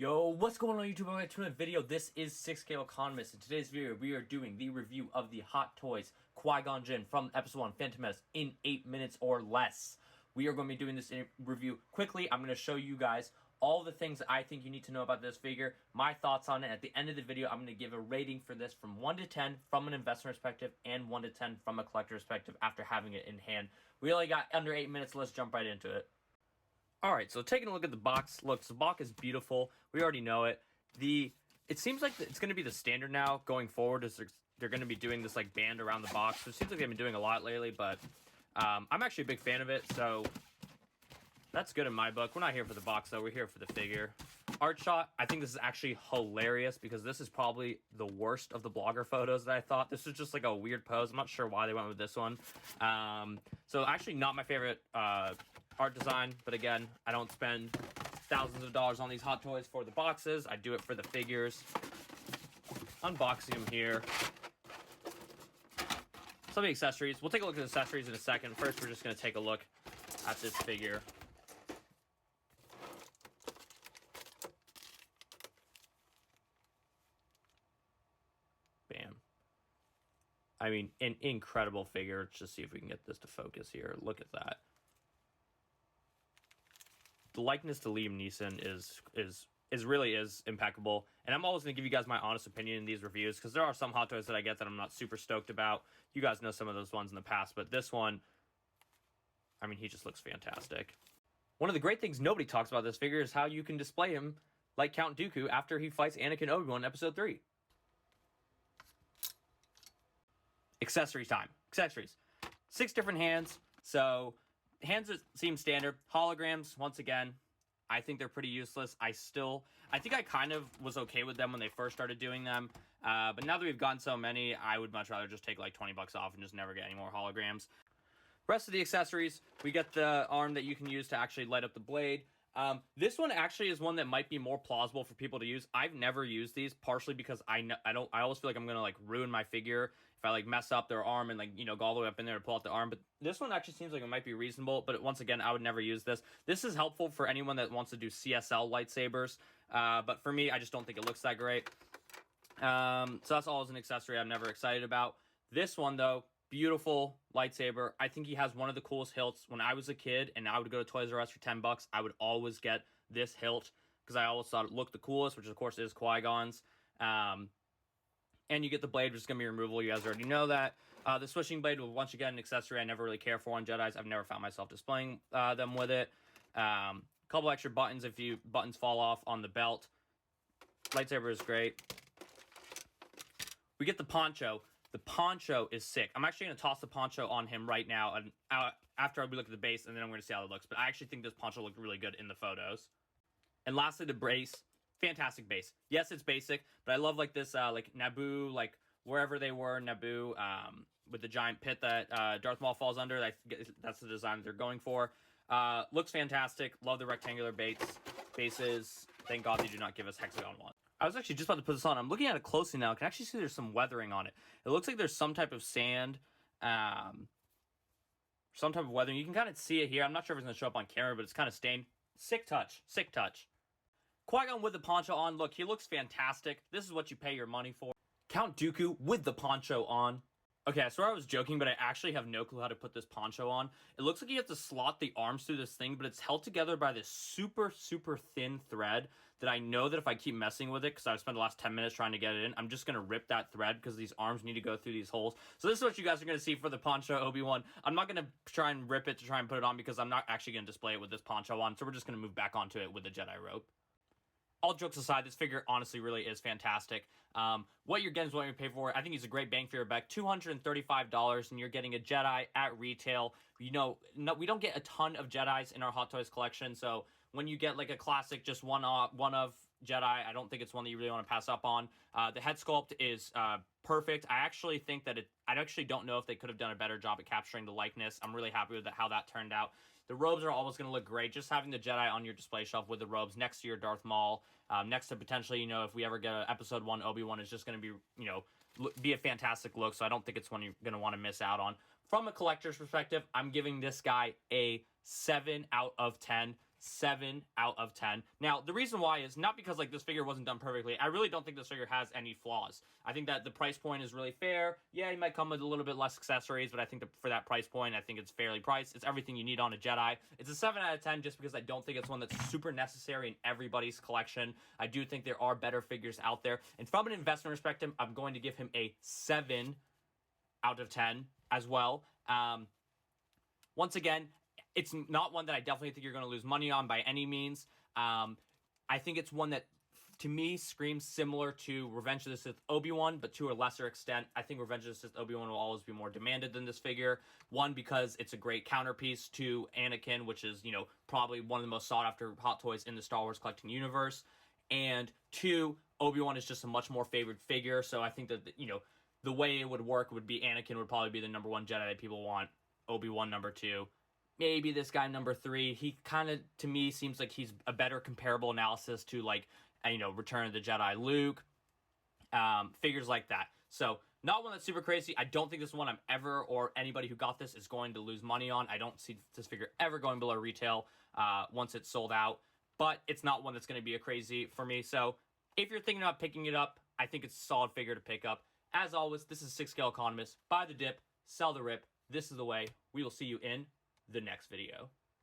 Yo, what's going on YouTube? Welcome back to another video. This is 6K Economist. In today's video, we are doing the review of the Hot Toys Qui Gon Jin from Episode 1 Phantom Menace in 8 minutes or less. We are going to be doing this review quickly. I'm going to show you guys all the things that I think you need to know about this figure, my thoughts on it. At the end of the video, I'm going to give a rating for this from 1 to 10 from an investor perspective and 1 to 10 from a collector perspective after having it in hand. We only got under 8 minutes, so let's jump right into it. Alright, so taking a look at the box. Look, the box is beautiful. We already know it. It seems like it's going to be the standard now going forward. Is they're going to be doing this like band around the box. So it seems like they've been doing a lot lately, but I'm actually a big fan of it, so that's good in my book. We're not here for the box, though. We're here for the figure. Art shot, I think this is actually hilarious because this is probably the worst of the blogger photos that I thought. This is just like a weird pose. I'm not sure why they went with this one. So actually not my favorite art design, but again, I don't spend thousands of dollars on these Hot Toys for the boxes. I do it for the figures. Unboxing them here. Some of the accessories. We'll take a look at the accessories in a second. First, we're just going to take a look at this figure. Bam. I mean, an incredible figure. Let's just see if we can get this to focus here. Look at that. The likeness to Liam Neeson is really impeccable, and I'm always going to give you guys my honest opinion in these reviews because there are some Hot Toys that I get that I'm not super stoked about. You guys know some of those ones in the past, but this one, I mean, he just looks fantastic. One of the great things nobody talks about this figure is how you can display him like Count Dooku after he fights Anakin Obi-Wan in Episode 3. Accessories time. Accessories. 6 different hands, so hands that seem standard. Holograms, once again, I think they're pretty useless. I think I kind of was okay with them when they first started doing them. But now that we've gotten so many, I would much rather just take like 20 bucks off and just never get any more holograms. Rest of the accessories, we get the arm that you can use to actually light up the blade. This one actually is one that might be more plausible for people to use. I've never used these, partially because I always feel like I'm gonna like ruin my figure if I like mess up their arm and like, you know, go all the way up in there to pull out the arm. But this one actually seems like it might be reasonable, but once again, I would never use this. This is helpful for anyone that wants to do CSL lightsabers, but for me, I just don't think it looks that great. So that's all as an accessory I'm never excited about. This one though, beautiful lightsaber. I think he has one of the coolest hilts. When I was a kid and I would go to Toys R Us for 10 bucks, I would always get this hilt because I always thought it looked the coolest, which of course is Qui-Gon's. And you get the blade, which is going to be removable. You guys already know that. The swishing blade will once again an accessory I never really care for on Jedis. I've never found myself displaying them with it. Couple extra buttons if buttons fall off on the belt. Lightsaber is great. We get the poncho. The poncho is sick. I'm actually going to toss the poncho on him right now and after we look at the base, and then I'm going to see how it looks. But I actually think this poncho looked really good in the photos. And lastly, the brace. Fantastic base. Yes, it's basic, but I love like this like Naboo, like wherever they were, Naboo, with the giant pit that Darth Maul falls under. That's the design that they're going for. Looks fantastic. Love the rectangular bases. Thank God they do not give us hexagon ones. I was actually just about to put this on. I'm looking at it closely now. I can actually see there's some weathering on it. It looks like there's some type of sand, some type of weathering. You can kind of see it here. I'm not sure if it's going to show up on camera, but it's kind of stained. Sick touch. Sick touch. Qui-Gon with the poncho on. Look, he looks fantastic. This is what you pay your money for. Count Dooku with the poncho on. Okay, I swear I was joking, but I actually have no clue how to put this poncho on. It looks like you have to slot the arms through this thing, but it's held together by this super, super thin thread that I know that if I keep messing with it, because I've spent the last 10 minutes trying to get it in, I'm just going to rip that thread because these arms need to go through these holes. So this is what you guys are going to see for the poncho Obi-Wan. I'm not going to try and rip it to try and put it on because I'm not actually going to display it with this poncho on, so we're just going to move back onto it with the Jedi rope. All jokes aside, this figure honestly really is fantastic. What you're getting is what you pay for. I think he's a great bang for your buck. $235, and you're getting a Jedi at retail. You know, we don't get a ton of Jedis in our Hot Toys collection, so when you get like a classic, just one of Jedi, I don't think it's one that you really want to pass up on. The head sculpt is perfect. I actually think that I actually don't know if they could have done a better job at capturing the likeness. I'm really happy with how that turned out. The robes are always going to look great. Just having the Jedi on your display shelf with the robes next to your Darth Maul, next to potentially, you know, if we ever get an Episode 1 Obi-Wan, is just going to be, you know, be a fantastic look. So I don't think it's one you're going to want to miss out on. From a collector's perspective, I'm giving this guy a 7 out of 10. 7 out of 10. Now, the reason why is not because like this figure wasn't done perfectly. I really don't think this figure has any flaws. I think that the price point is really fair. Yeah, he might come with a little bit less accessories, but I think that for that price point, I think it's fairly priced. It's everything you need on a Jedi. It's a 7 out of 10 just because I don't think it's one that's super necessary in everybody's collection. I do think there are better figures out there. And from an investment perspective, I'm going to give him a 7 out of 10 as well. Once again, it's not one that I definitely think you're going to lose money on by any means. I think it's one that, to me, screams similar to Revenge of the Sith Obi-Wan, but to a lesser extent. I think Revenge of the Sith Obi-Wan will always be more demanded than this figure. One, because it's a great counterpiece to Anakin, which is, you know, probably one of the most sought-after Hot Toys in the Star Wars collecting universe. And two, Obi-Wan is just a much more favored figure, so I think that, you know, the way it would work would be Anakin would probably be the number 1 Jedi that people want, Obi-Wan number 2. Maybe this guy number 3. He kind of, to me, seems like he's a better comparable analysis to, like, you know, Return of the Jedi Luke, figures like that. So, not one that's super crazy. I don't think this one I'm ever, or anybody who got this is going to lose money on. I don't see this figure ever going below retail once it's sold out. But it's not one that's going to be a crazy for me. So, if you're thinking about picking it up, I think it's a solid figure to pick up. As always, this is 6-Scale Economist. Buy the dip, sell the rip. This is the way. We will see you in the next video.